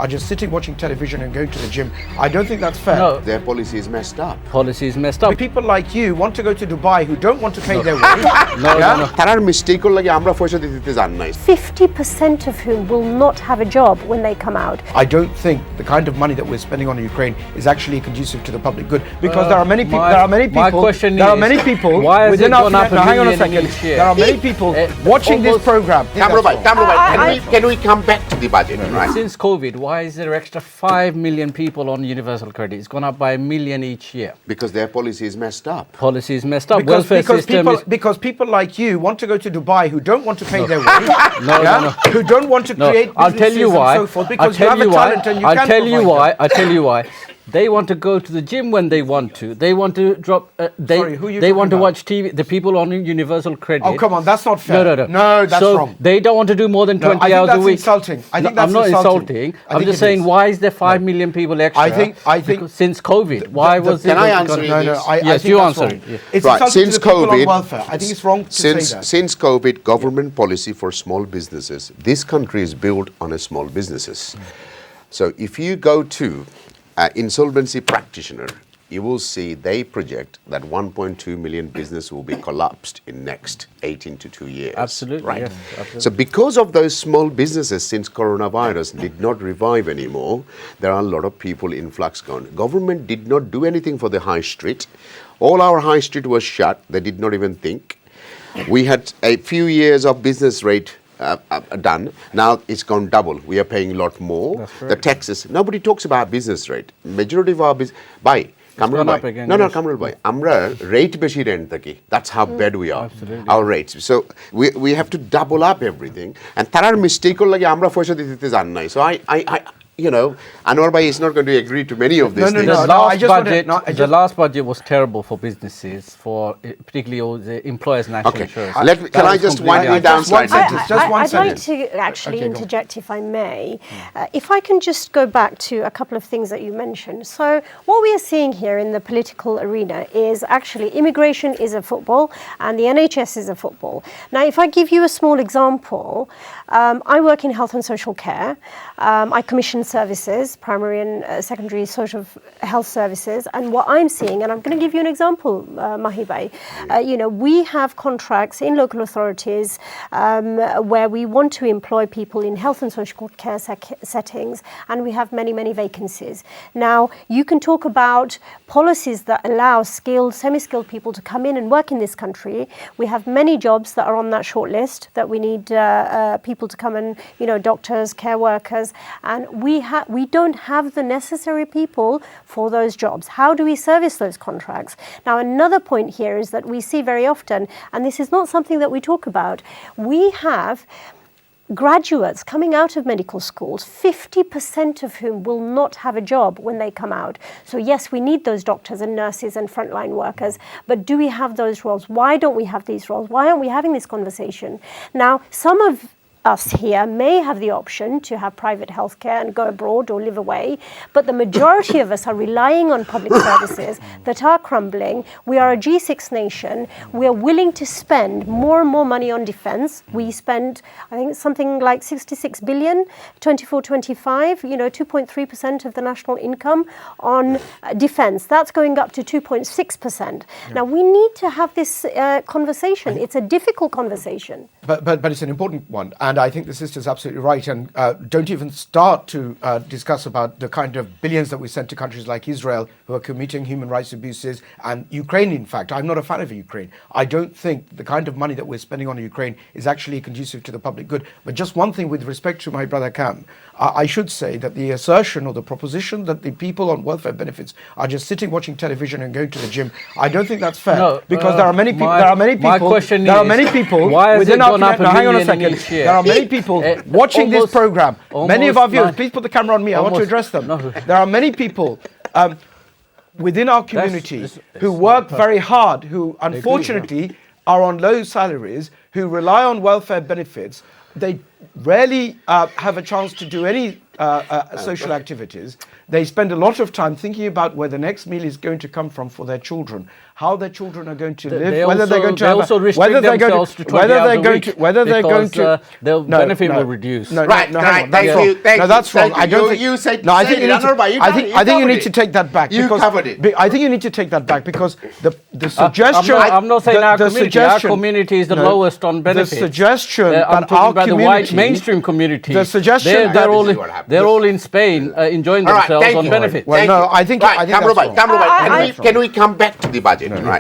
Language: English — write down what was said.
are just sitting watching television and going to the gym. I don't think that's fair. No. Their policy is messed up. Policy is messed up. People like you want to go to Dubai who don't want to pay their way. No, no, no. তারার mistake হল লাগে আমরা পয়সা দিতে জান নাই। 50% of whom will not have a job when they come out. I don't think the kind of money that we're spending on Ukraine is actually conducive to the public good, because there are many people. My question there is, are many people why has within it our gone up now, hang on a million second. each year? There are many people watching this program. Kamru bhai, can we come back to the budget, right? Since COVID, why is there extra 5 million people on universal credit? It's gone up by 1 million each year. Because their policy is messed up. Policy is messed up. Welfare system because people like you want to go to Dubai who don't want to pay their way. No, no. Who don't want to create I'll tell you businesses why. and so forth, because you have a talent and you can I'll tell you provide why. that. I'll tell you why. They want to go to the gym when they want to. They want to drop. Sorry, who are you they want to talking watch TV. The people on universal credit. Oh, come on, that's not fair. No. No, that's so wrong. they don't want to do more than 20 I think hours that's a week. Insulting. I think that's I'm not insulting. I'm just saying, why is there 5 million people extra? I think because since COVID, why was it? Can I answer you? No, I yes, think you that's answer wrong. it. Yeah. It's Right, insulting since to the people COVID, on welfare. I think it's wrong to say that. Since COVID, government policy for small businesses. This country is built on a small businesses. So if you go to insolvency practitioner, you will see they project that 1.2 million business will be collapsed in next 18 to 2 years. Absolutely, right? yes, absolutely. So because of those small businesses, since coronavirus did not revive anymore, there are a lot of people in flux gone. Government did not do anything for the high street. All our high street was shut. They did not even think. We had a few years of business rate done. Now it's gone double. We are paying a lot more. The taxes. Nobody talks about business rate. Majority of our business. Buy. Kamrul bhai. No, Kamrul bhai. Amra rate beshi rent thaki. That's how bad we are. Absolutely. Our rates. So we have to double up everything. And tarar mistake hol lage amra পয়সা দিতে জান নাই. So I you know, Anwar bhai is not going to agree to many of these things. The last budget was terrible for businesses, for particularly all the employers' national insurance. Can I just wind you down slightly? I'd like to actually interject, if I may. If I can just go back to a couple of things that you mentioned. So what we are seeing here in the political arena is actually immigration is a football and the NHS is a football. Now, if I give you a small example, I work in health and social care. I commission services, primary and secondary social health services, and what I'm seeing, and I'm going to give you an example, Mahi bhai, we have contracts in local authorities where we want to employ people in health and social care settings, and we have many vacancies. Now, you can talk about policies that allow skilled, semi-skilled people to come in and work in this country. We have many jobs that are on that short list that we need people to come and, doctors, care workers, and we don't have the necessary people for those jobs. How do we service those contracts? Now, another point here is that we see very often, and this is not something that we talk about, we have graduates coming out of medical schools, 50% of whom will not have a job when they come out. So yes, we need those doctors and nurses and frontline workers, but do we have those roles? Why don't we have these roles? Why aren't we having this conversation? Now, some of us here may have the option to have private healthcare and go abroad or live away, but the majority of us are relying on public services that are crumbling. We are a G6 nation. We are willing to spend more and more money on defense. We spend, I think, something like 66 billion, 24-25, 2.3% of the national income on defense. That's going up to 2.6%. Now, we need to have this conversation. It's a difficult conversation. But it's an important one. And I think the sister's absolutely right. And don't even start to discuss about the kind of billions that we send to countries like Israel, who are committing human rights abuses, and Ukraine, in fact. I'm not a fan of Ukraine. I don't think the kind of money that we're spending on Ukraine is actually conducive to the public good. But just one thing with respect to my brother Cam, I should say that the assertion or the proposition that the people on welfare benefits are just sitting watching television and going to the gym, I don't think that's fair. No, because there are many people. My question why has it gone up hang on a second. There are many people watching this program. Many of our viewers, please put the camera on me. I want to address them. There are many people within our community who work very hard, who unfortunately are on low salaries, who rely on welfare benefits. They rarely have a chance to do any social activities. They spend a lot of time thinking about where the next meal is going to come from for their children, how their children are going to live, whether they're going to have whether they're going to 20 hours a week whether they're going to their benefit will reduce. Right, thank you. No, that's wrong. I don't think you said. no, I think you need to. I think you need to take that back. You covered it. I think you need to take that back because the suggestion. I'm not saying our community. Our community is the lowest on benefits. The suggestion I'm that talking our about the community, white mainstream community. The suggestion they're all in Spain enjoying themselves on benefits. Well, no, I think that's wrong. Can we come back to the budget? Right.